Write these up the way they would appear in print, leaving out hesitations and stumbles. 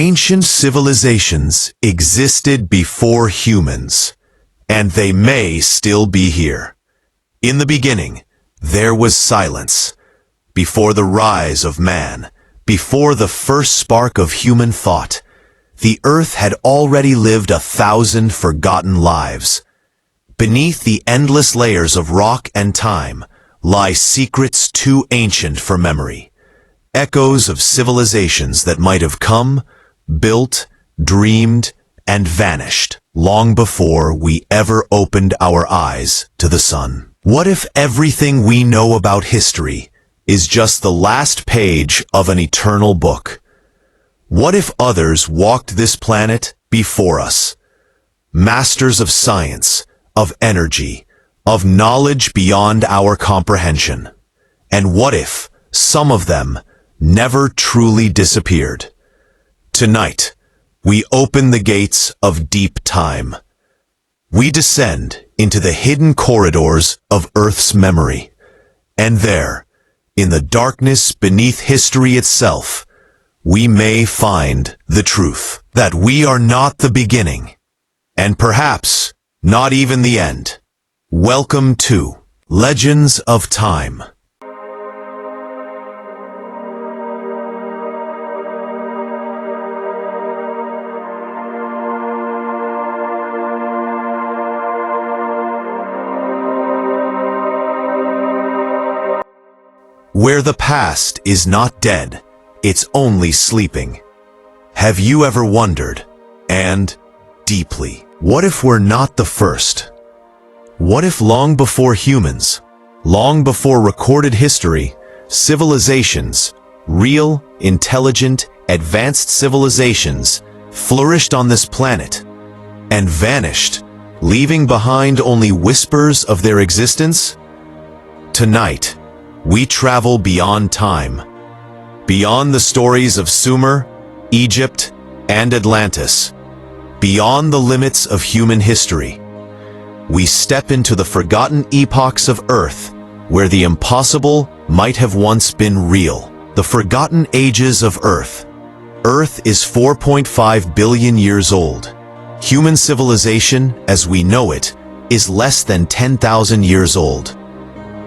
Ancient civilizations existed before humans, and they may still be here. In the beginning, there was silence. Before the rise of man, before the first spark of human thought, the earth had already lived 1,000 forgotten lives. Beneath the endless layers of rock and time lie secrets too ancient for memory, echoes of civilizations that might have come, built, dreamed, and vanished long before we ever opened our eyes to the sun. What if everything we know about history is just the last page of an eternal book? What if others walked this planet before us? Masters of science, of energy, of knowledge beyond our comprehension. And what if some of them never truly disappeared? Tonight, we open the gates of deep time. We descend into the hidden corridors of Earth's memory. And there, in the darkness beneath history itself, we may find the truth that we are not the beginning, and perhaps not even the end. Welcome to Legends of Time. Where the past is not dead, it's only sleeping. Have you ever wondered, and deeply, what if we're not the first? What if long before humans, long before recorded history, civilizations, real, intelligent, advanced civilizations, flourished on this planet and vanished, leaving behind only whispers of their existence? Tonight, we travel beyond time, beyond the stories of Sumer, Egypt, and Atlantis, beyond the limits of human history. We step into the forgotten epochs of Earth, where the impossible might have once been real. The forgotten ages of Earth. Earth is 4.5 billion years old. Human civilization, as we know it, is less than 10,000 years old.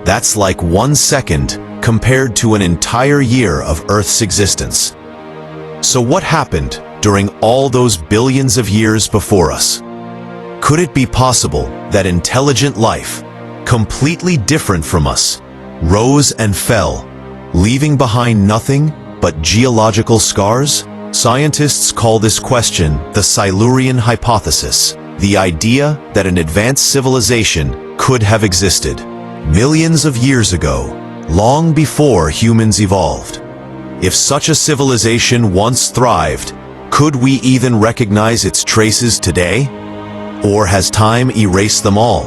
That's like 1 second compared to an entire year of Earth's existence. So what happened during all those billions of years before us? Could it be possible that intelligent life, completely different from us, rose and fell, leaving behind nothing but geological scars? Scientists call this question the Silurian hypothesis, the idea that an advanced civilization could have existed millions of years ago, long before humans evolved. If such a civilization once thrived, could we even recognize its traces today? Or has time erased them all?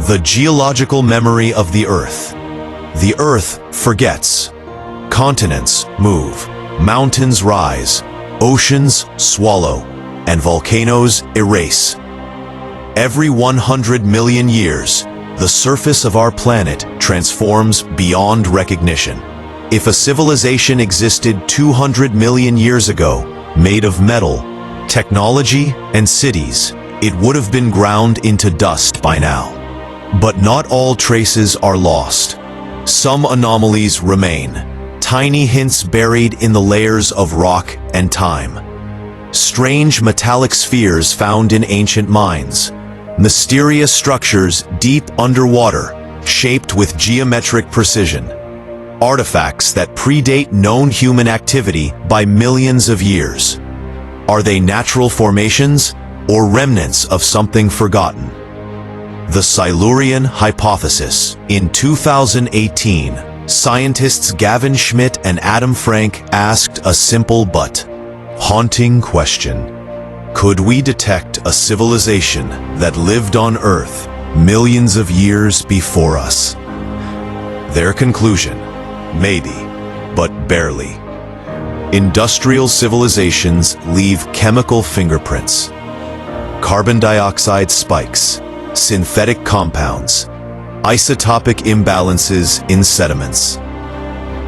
The geological memory of the Earth. The Earth forgets. Continents move, mountains rise, oceans swallow, and volcanoes erase. Every 100 million years, the surface of our planet transforms beyond recognition. If a civilization existed 200 million years ago, made of metal, technology, and cities, it would have been ground into dust by now. But not all traces are lost. Some anomalies remain, tiny hints buried in the layers of rock and time. Strange metallic spheres found in ancient mines. Mysterious structures deep underwater, shaped with geometric precision. Artifacts that predate known human activity by millions of years. Are they natural formations or remnants of something forgotten? The Silurian hypothesis. In 2018, scientists Gavin Schmidt and Adam Frank asked a simple but haunting question. Could we detect a civilization that lived on Earth millions of years before us? Their conclusion, maybe, but barely. Industrial civilizations leave chemical fingerprints, carbon dioxide spikes, synthetic compounds, isotopic imbalances in sediments.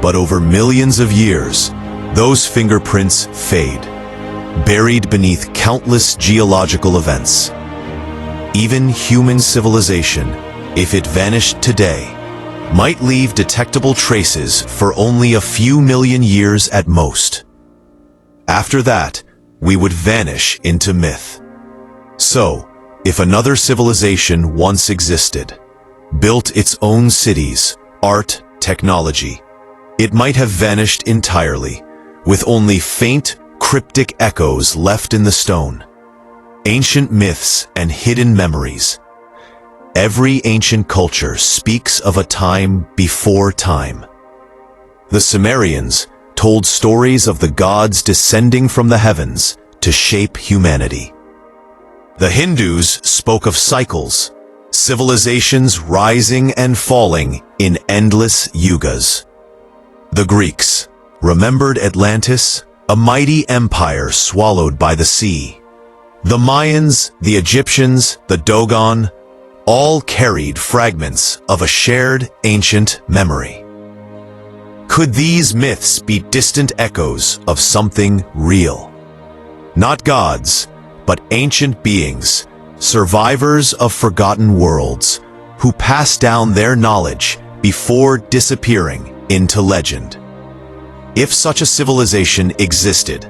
But over millions of years, those fingerprints fade. buried beneath countless geological events. Even human civilization, if it vanished today, might leave detectable traces for only a few million years at most. After that, we would vanish into myth. So, if another civilization once existed, built its own cities, art, technology, it might have vanished entirely, with only faint, cryptic echoes left in the stone. Ancient myths and hidden memories. Every ancient culture speaks of a time before time. The Sumerians told stories of the gods descending from the heavens to shape humanity. The Hindus spoke of cycles, civilizations rising and falling in endless yugas. The Greeks remembered Atlantis, a mighty empire swallowed by the sea. The Mayans, the Egyptians, the Dogon, all carried fragments of a shared ancient memory. Could these myths be distant echoes of something real? Not gods, but ancient beings, survivors of forgotten worlds, who passed down their knowledge before disappearing into legend. If such a civilization existed,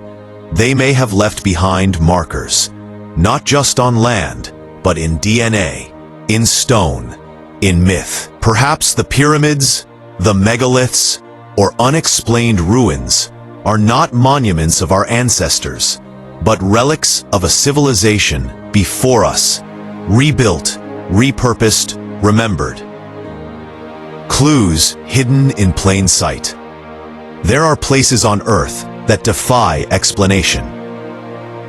they may have left behind markers, not just on land, but in DNA, in stone, in myth. Perhaps the pyramids, the megaliths, or unexplained ruins are not monuments of our ancestors, but relics of a civilization before us, rebuilt, repurposed, remembered. Clues hidden in plain sight. There are places on Earth that defy explanation.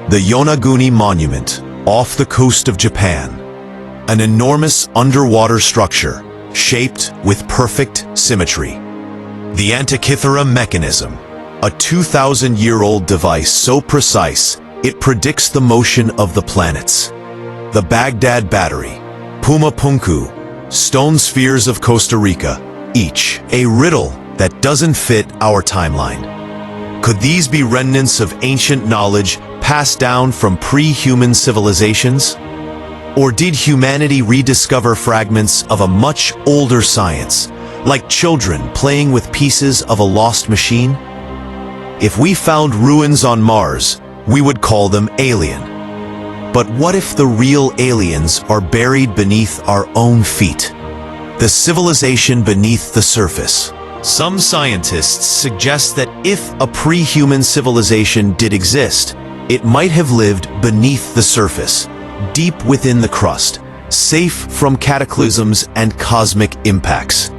The Yonaguni Monument, off the coast of Japan, an enormous underwater structure shaped with perfect symmetry. The Antikythera mechanism, a 2,000-year-old device so precise it predicts the motion of the planets. The Baghdad Battery, Puma Punku, stone spheres of Costa Rica, each a riddle that doesn't fit our timeline. Could these be remnants of ancient knowledge passed down from pre-human civilizations? Or did humanity rediscover fragments of a much older science, like children playing with pieces of a lost machine? If we found ruins on Mars, we would call them alien. But what if the real aliens are buried beneath our own feet? The civilization beneath the surface. Some scientists suggest that if a pre-human civilization did exist, it might have lived beneath the surface, deep within the crust, safe from cataclysms and cosmic impacts.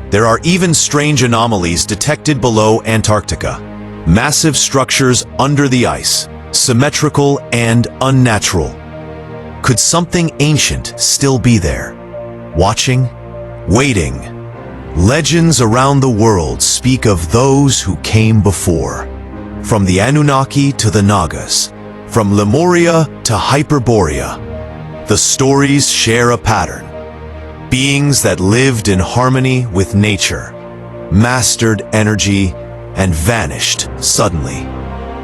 There are even strange anomalies detected below Antarctica. Massive structures under the ice, symmetrical and unnatural. Could something ancient still be there? Watching? Waiting? Legends around the world speak of those who came before. From the Anunnaki to the Nagas, from Lemuria to Hyperborea, the stories share a pattern. Beings that lived in harmony with nature, mastered energy, and vanished suddenly,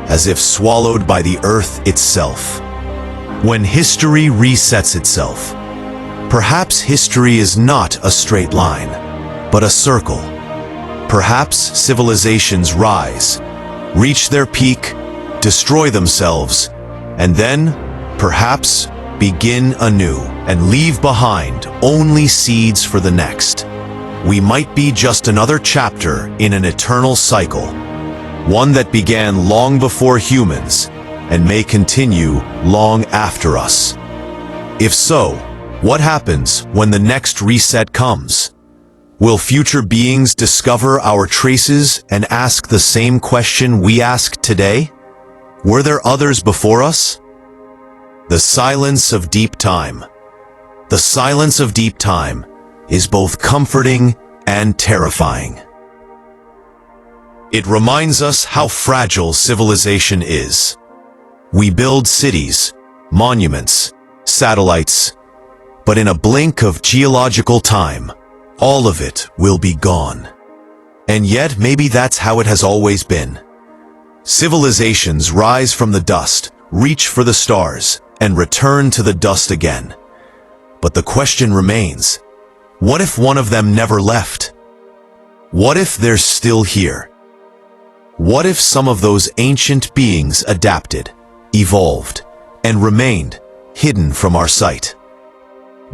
as if swallowed by the earth itself. When history resets itself, perhaps history is not a straight line, but a circle. Perhaps civilizations rise, reach their peak, destroy themselves, and then, perhaps, begin anew and leave behind only seeds for the next. We might be just another chapter in an eternal cycle, one that began long before humans and may continue long after us. If so, what happens when the next reset comes? Will future beings discover our traces and ask the same question we ask today? Were there others before us? The silence of deep time. The silence of deep time is both comforting and terrifying. It reminds us how fragile civilization is. We build cities, monuments, satellites, but in a blink of geological time, all of it will be gone. And yet maybe that's how it has always been. Civilizations rise from the dust, reach for the stars, and return to the dust again. But the question remains, what if one of them never left? What if they're still here? What if some of those ancient beings adapted, evolved, and remained hidden from our sight?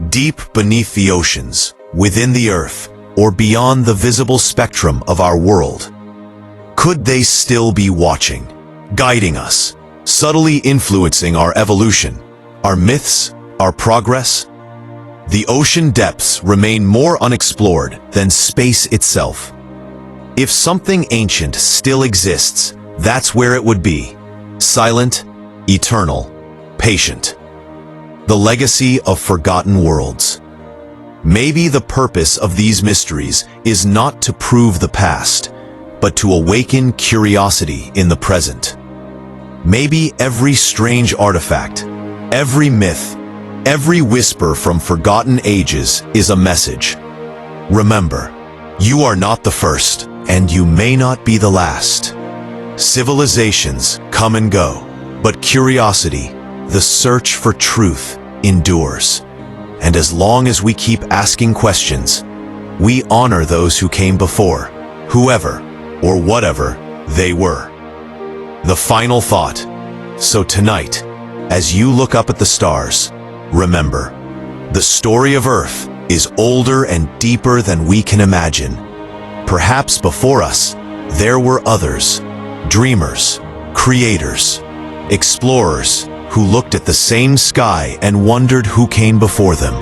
Deep beneath the oceans, within the earth, or beyond the visible spectrum of our world, could they still be watching, guiding us, subtly influencing our evolution, our myths, our progress? The ocean depths remain more unexplored than space itself. If something ancient still exists, that's where it would be. Silent, eternal, patient. The legacy of forgotten worlds. Maybe the purpose of these mysteries is not to prove the past, but to awaken curiosity in the present. Maybe every strange artifact, every myth, every whisper from forgotten ages is a message. Remember, you are not the first, and you may not be the last. Civilizations come and go, but curiosity, the search for truth, endures. And as long as we keep asking questions, we honor those who came before, whoever or whatever they were. The final thought. So tonight, as you look up at the stars, remember, the story of Earth is older and deeper than we can imagine. Perhaps before us, there were others, dreamers, creators, explorers who looked at the same sky and wondered who came before them.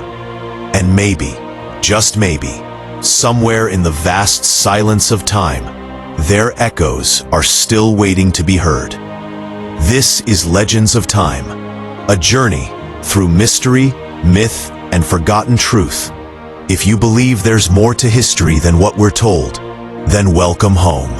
And maybe, just maybe, somewhere in the vast silence of time, their echoes are still waiting to be heard. This is Legends of Time, a journey through mystery, myth, and forgotten truth. If you believe there's more to history than what we're told, then welcome home.